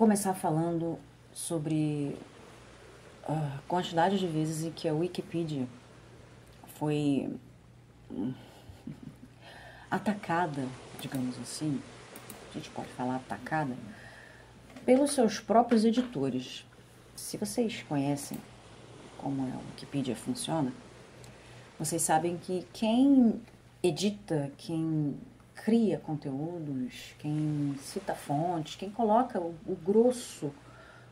começar falando sobre a quantidade de vezes em que a Wikipedia foi atacada, digamos assim, a gente pode falar atacada, pelos seus próprios editores. Se vocês conhecem como a Wikipedia funciona, vocês sabem que quem edita, quem cria conteúdos, quem cita fontes, quem coloca o grosso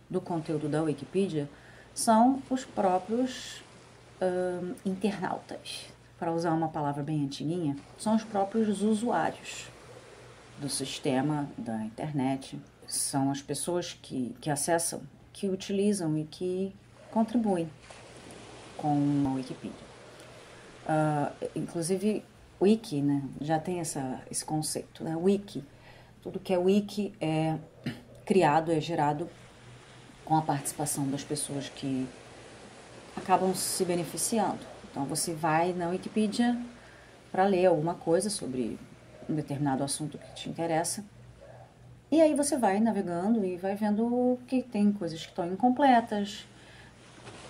do conteúdo da Wikipedia são os próprios internautas. Para usar uma palavra bem antiguinha, são os próprios usuários do sistema da internet. São as pessoas que acessam, que utilizam e que contribuem com a Wikipedia. Inclusive, wiki, né? Já tem esse conceito, né? Wiki. Tudo que é wiki é criado, é gerado com a participação das pessoas que acabam se beneficiando. Então, você vai na Wikipedia para ler alguma coisa sobre um determinado assunto que te interessa. E aí você vai navegando e vai vendo que tem coisas que estão incompletas,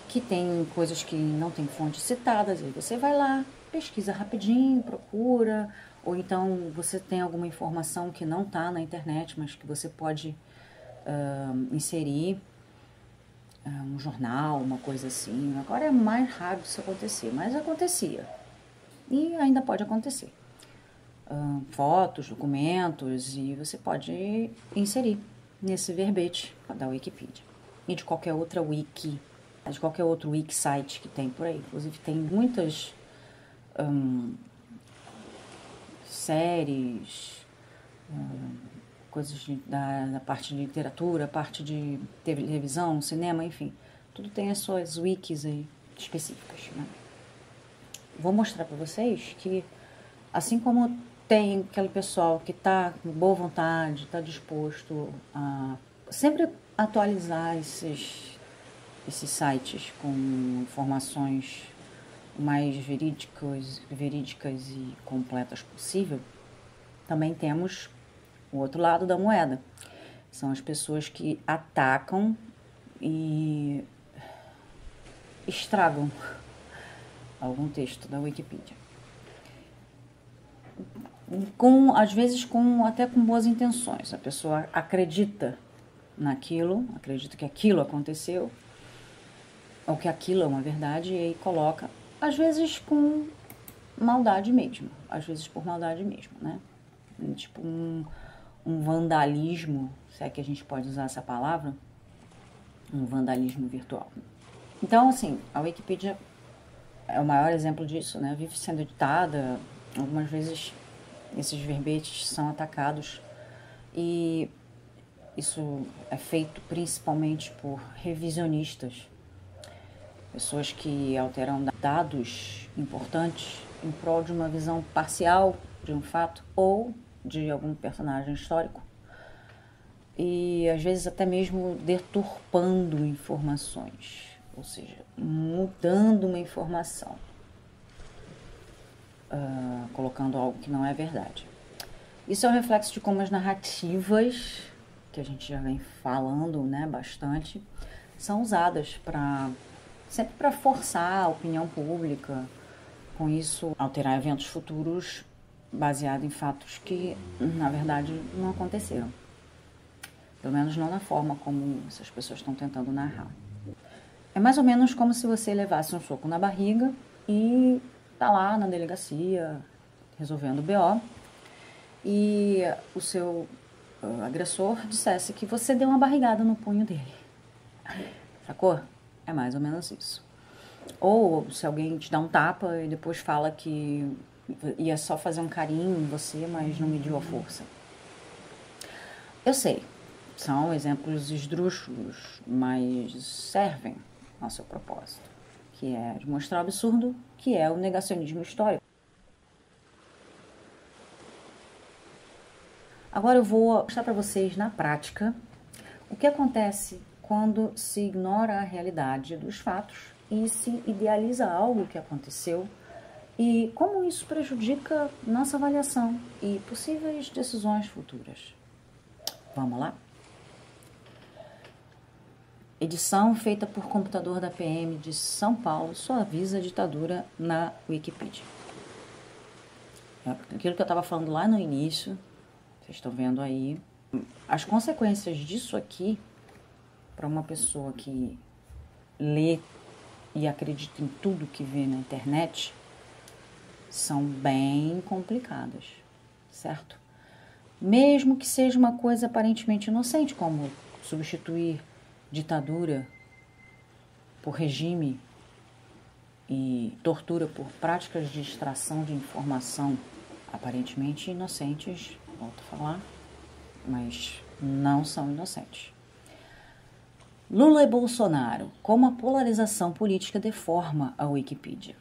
que tem coisas que não tem fontes citadas. Aí você vai lá, pesquisa rapidinho, procura, ou então você tem alguma informação que não está na internet, mas que você pode inserir um jornal, uma coisa assim. Agora é mais raro isso acontecer, mas acontecia. E ainda pode acontecer. Fotos, documentos, e você pode inserir nesse verbete da Wikipedia. E de qualquer outra wiki, de qualquer outro wiki site que tem por aí. Inclusive tem muitas séries, coisas da parte de literatura, parte de televisão, cinema, enfim. Tudo tem as suas wikis aí específicas, né? Vou mostrar para vocês que, assim como tem aquele pessoal que está com boa vontade, está disposto a sempre atualizar esses sites com informações mais verídicas e completas possível, também temos o outro lado da moeda. São as pessoas que atacam e estragam algum texto da Wikipedia. Às vezes até com boas intenções. A pessoa acredita naquilo, acredita que aquilo aconteceu, ou que aquilo é uma verdade, e aí coloca, às vezes com maldade mesmo, às vezes por maldade mesmo, né? Tipo um vandalismo, se é que a gente pode usar essa palavra, um vandalismo virtual. Então, assim, a Wikipedia é o maior exemplo disso, né? Vive sendo editada, algumas vezes esses verbetes são atacados, e isso é feito principalmente por revisionistas, pessoas que alteram dados importantes em prol de uma visão parcial de um fato ou de algum personagem histórico, e às vezes até mesmo deturpando informações, ou seja, mudando uma informação, colocando algo que não é verdade. Isso é um reflexo de como as narrativas, que a gente já vem falando, né, bastante, são usadas sempre para forçar a opinião pública, com isso alterar eventos futuros baseado em fatos que, na verdade, não aconteceram. Pelo menos não na forma como essas pessoas estão tentando narrar. É mais ou menos como se você levasse um soco na barriga e tá lá na delegacia resolvendo o BO, e o seu agressor dissesse que você deu uma barrigada no punho dele. Sacou? É mais ou menos isso. Ou se alguém te dá um tapa e depois fala que ia só fazer um carinho em você, mas não mediu a força. Eu sei, são exemplos esdrúxulos, mas servem ao seu propósito, que é de mostrar o absurdo que é o negacionismo histórico. Agora eu vou mostrar para vocês na prática o que acontece quando se ignora a realidade dos fatos e se idealiza algo que aconteceu, e como isso prejudica nossa avaliação e possíveis decisões futuras. Vamos lá? edição feita por computador da PM de São Paulo suaviza a ditadura na Wikipedia. Aquilo que eu estava falando lá no início, vocês estão vendo aí. As consequências disso aqui, para uma pessoa que lê e acredita em tudo que vê na internet, são bem complicadas, certo? Mesmo que seja uma coisa aparentemente inocente, como substituir ditadura por regime e tortura por práticas de extração de informação aparentemente inocentes, volto a falar, mas não são inocentes. Lula e Bolsonaro, como a polarização política deforma a Wikipedia.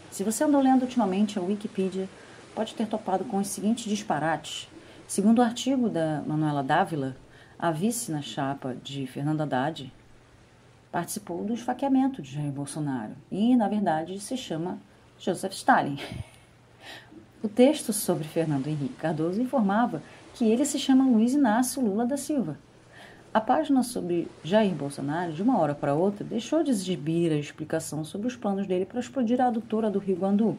Se você andou lendo ultimamente a Wikipedia, pode ter topado com os seguintes disparates. Segundo o artigo da Manuela Dávila, a vice na chapa de Fernando Haddad participou do esfaqueamento de Jair Bolsonaro e, na verdade, se chama Joseph Stalin. O texto sobre Fernando Henrique Cardoso informava que ele se chama Luiz Inácio Lula da Silva. A página sobre Jair Bolsonaro, de uma hora para outra, deixou de exibir a explicação sobre os planos dele para explodir a adutora do Rio Guandu,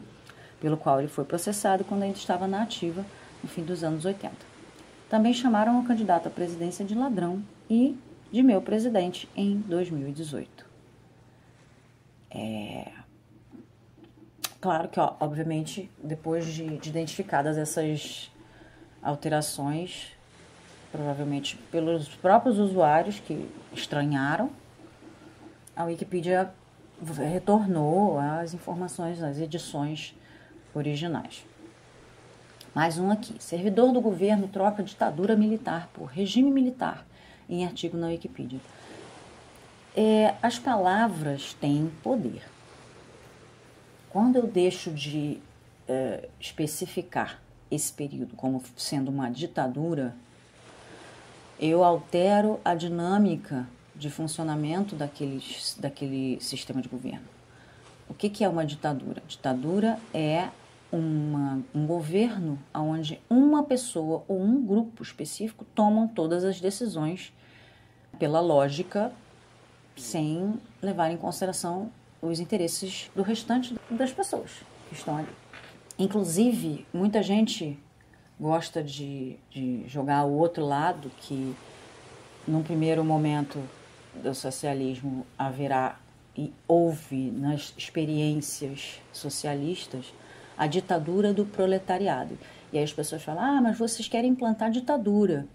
pelo qual ele foi processado quando ainda estava na ativa, no fim dos anos 80. Também chamaram o candidato à presidência de ladrão e de meu presidente em 2018. Claro que, obviamente, depois de identificadas essas alterações, provavelmente pelos próprios usuários que estranharam, a Wikipedia retornou às informações das edições originais. Mais um aqui. Servidor do governo troca ditadura militar por regime militar em artigo na Wikipedia. As palavras têm poder. Quando eu deixo de especificar esse período como sendo uma ditadura, eu altero a dinâmica de funcionamento daquele sistema de governo. O que é uma ditadura? Ditadura é um governo onde uma pessoa ou um grupo específico tomam todas as decisões pela lógica, sem levar em consideração os interesses do restante das pessoas que estão ali. Inclusive, muita gente gosta de jogar o outro lado, que num primeiro momento do socialismo haverá e houve nas experiências socialistas a ditadura do proletariado. E aí as pessoas falam, mas vocês querem implantar ditadura.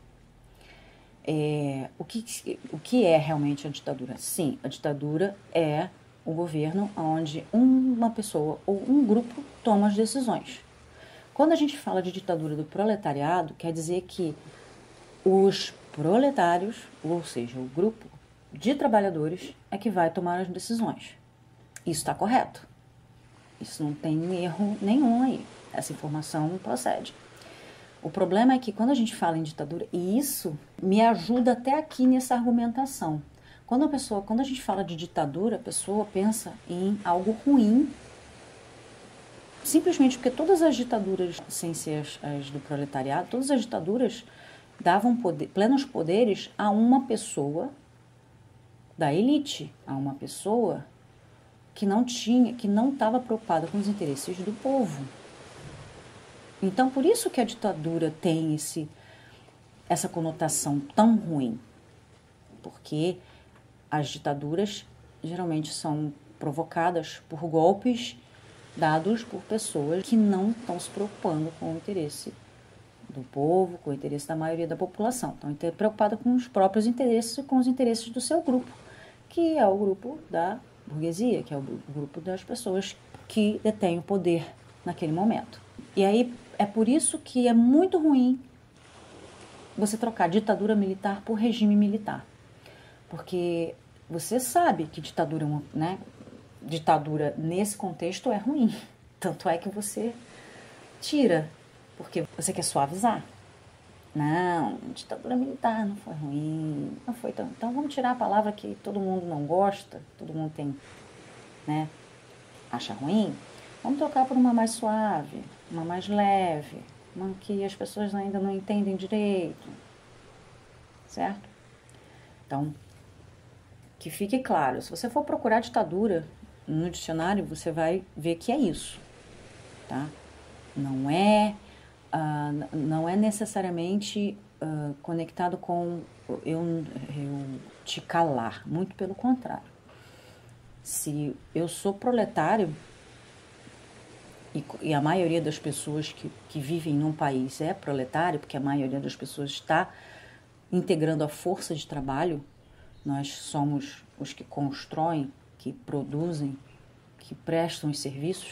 O que é realmente a ditadura? Sim, a ditadura é um governo onde uma pessoa ou um grupo toma as decisões. Quando a gente fala de ditadura do proletariado, quer dizer que os proletários, ou seja, o grupo de trabalhadores, é que vai tomar as decisões. Isso está correto. Isso não tem erro nenhum aí. Essa informação procede. O problema é que quando a gente fala em ditadura, e isso me ajuda até aqui nessa argumentação. Quando a gente fala de ditadura, a pessoa pensa em algo ruim, simplesmente porque todas as ditaduras, sem ser as do proletariado, todas as ditaduras davam plenos poderes a uma pessoa da elite, a uma pessoa que não estava preocupada com os interesses do povo. Então, por isso que a ditadura tem essa conotação tão ruim, porque as ditaduras geralmente são provocadas por golpes dados por pessoas que não estão se preocupando com o interesse do povo, com o interesse da maioria da população. Estão preocupadas com os próprios interesses e com os interesses do seu grupo, que é o grupo da burguesia, que é o grupo das pessoas que detêm o poder naquele momento. E aí é por isso que é muito ruim você trocar ditadura militar por regime militar. Porque você sabe que ditadura nesse contexto é ruim. Tanto é que você tira, porque você quer suavizar. Não, ditadura militar não foi ruim, não foi tão... Então vamos tirar a palavra que todo mundo não gosta, todo mundo tem, acha ruim. Vamos trocar por uma mais suave, uma mais leve, uma que as pessoas ainda não entendem direito, certo? Então, Que fique claro, se você for procurar ditadura no dicionário, você vai ver que é isso, tá? Não é, não é necessariamente conectado com eu te calar, muito pelo contrário. Se eu sou proletário, e a maioria das pessoas que vivem num país é proletário, porque a maioria das pessoas está integrando a força de trabalho, nós somos os que constroem, que produzem, que prestam os serviços,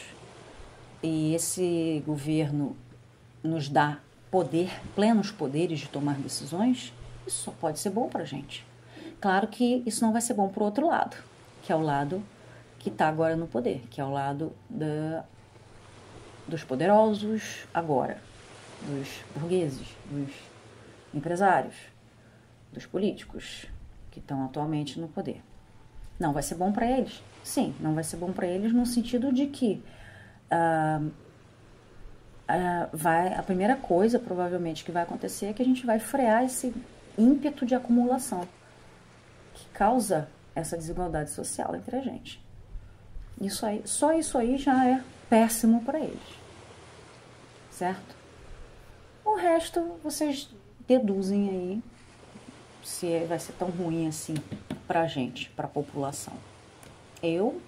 e esse governo nos dá poder, plenos poderes de tomar decisões, isso só pode ser bom para a gente. Claro que isso não vai ser bom para o outro lado, que é o lado que está agora no poder, que é o lado dos poderosos agora, dos burgueses, dos empresários, dos políticos que estão atualmente no poder. Não vai ser bom para eles? Sim, não vai ser bom para eles no sentido de que a primeira coisa, provavelmente, que vai acontecer é que a gente vai frear esse ímpeto de acumulação que causa essa desigualdade social entre a gente. Isso aí, só isso aí já é péssimo para eles, certo? O resto vocês deduzem aí se vai ser tão ruim assim pra gente, pra população. Eu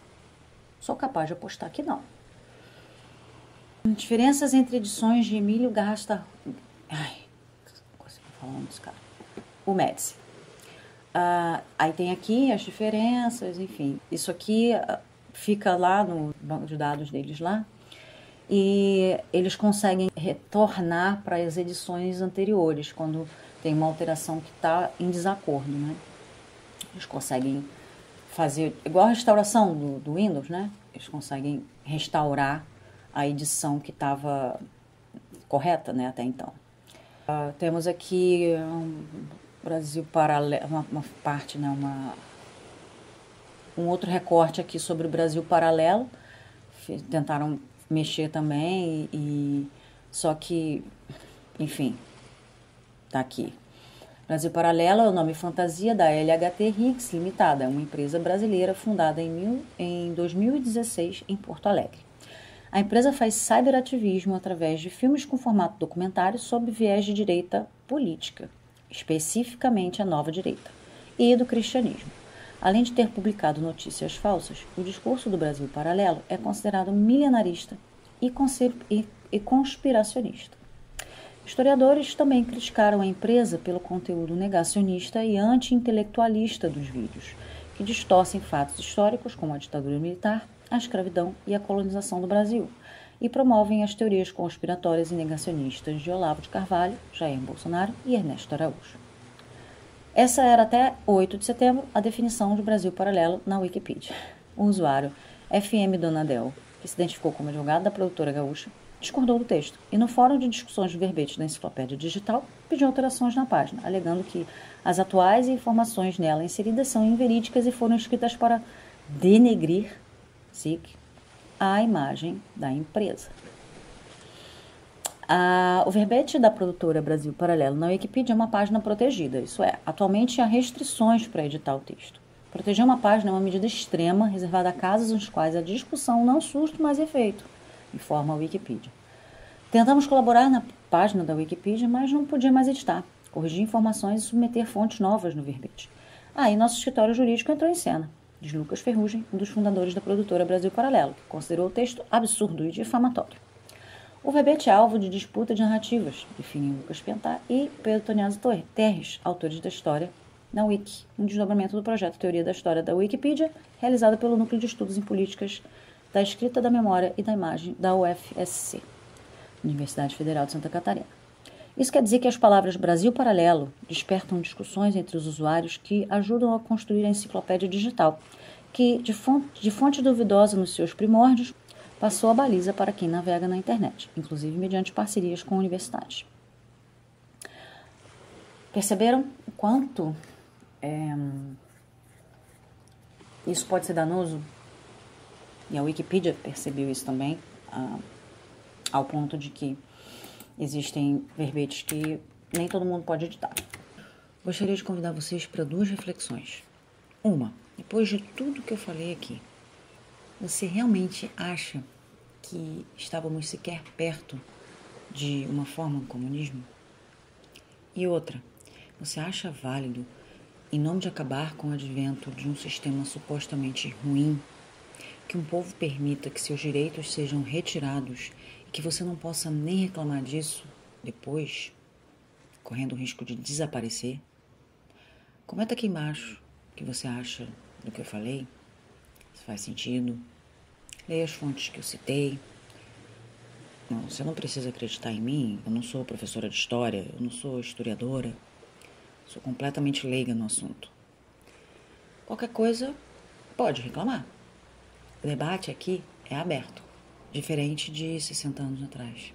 sou capaz de apostar que não. Diferenças entre edições de Emílio Gasta... Ai, não consigo falar o nome desse cara. O Médici. Aí tem aqui as diferenças, enfim. Isso aqui fica lá no banco de dados deles lá. E eles conseguem retornar para as edições anteriores, quando tem uma alteração que está em desacordo, né? Eles conseguem fazer, igual a restauração do Windows, né? Eles conseguem restaurar a edição que estava correta, né, até então. Temos aqui Brasil Paralelo, uma parte, né, um outro recorte aqui sobre o Brasil Paralelo. Tentaram mexer também, só que, enfim, tá aqui. Brasil Paralelo é o nome fantasia da LHT Higgs Limitada, uma empresa brasileira fundada em 2016 em Porto Alegre. A empresa faz cyberativismo através de filmes com formato documentário sob viés de direita política, especificamente a nova direita, e do cristianismo. Além de ter publicado notícias falsas, o discurso do Brasil Paralelo é considerado milenarista e conspiracionista. Historiadores também criticaram a empresa pelo conteúdo negacionista e anti-intelectualista dos vídeos, que distorcem fatos históricos como a ditadura militar, a escravidão e a colonização do Brasil, e promovem as teorias conspiratórias e negacionistas de Olavo de Carvalho, Jair Bolsonaro e Ernesto Araújo. Essa era até 8 de setembro a definição de Brasil Paralelo na Wikipedia. O usuário FM Donadel, que se identificou como advogado da produtora gaúcha, discordou do texto e no fórum de discussões de verbetes da Enciclopédia Digital pediu alterações na página, alegando que as atuais informações nela inseridas são inverídicas e foram escritas para denegrir a imagem da empresa. O verbete da produtora Brasil Paralelo na Wikipedia é uma página protegida, isso é, atualmente há restrições para editar o texto. Proteger uma página é uma medida extrema reservada a casos nos quais a discussão não surte mais efeito, informa a Wikipedia. Tentamos colaborar na página da Wikipedia, mas não podia mais editar, corrigir informações e submeter fontes novas no verbete. Aí nosso escritório jurídico entrou em cena, diz Lucas Ferrugem, um dos fundadores da produtora Brasil Paralelo, que considerou o texto absurdo e difamatório. O verbete é alvo de disputa de narrativas, definem Lucas Pentar e Pedro Toniaso Terres, autores da história na Wiki, um desdobramento do projeto Teoria da História da Wikipedia, realizado pelo Núcleo de Estudos em Políticas da Escrita, da Memória e da Imagem da UFSC, Universidade Federal de Santa Catarina. Isso quer dizer que as palavras Brasil Paralelo despertam discussões entre os usuários que ajudam a construir a enciclopédia digital, que, de fonte duvidosa nos seus primórdios, passou a baliza para quem navega na internet, inclusive mediante parcerias com universidades. Perceberam o quanto isso pode ser danoso? E a Wikipedia percebeu isso também, ao ponto de que existem verbetes que nem todo mundo pode editar. Gostaria de convidar vocês para 2 reflexões. Depois de tudo que eu falei aqui, você realmente acha que estávamos sequer perto de uma forma de comunismo? E outra, você acha válido, em nome de acabar com o advento de um sistema supostamente ruim, que um povo permita que seus direitos sejam retirados e que você não possa nem reclamar disso depois, correndo o risco de desaparecer? Comenta aqui embaixo o que você acha do que eu falei, se faz sentido. Leia as fontes que eu citei. Não, você não precisa acreditar em mim, eu não sou professora de história, eu não sou historiadora, sou completamente leiga no assunto. Qualquer coisa, pode reclamar. O debate aqui é aberto, diferente de 60 anos atrás.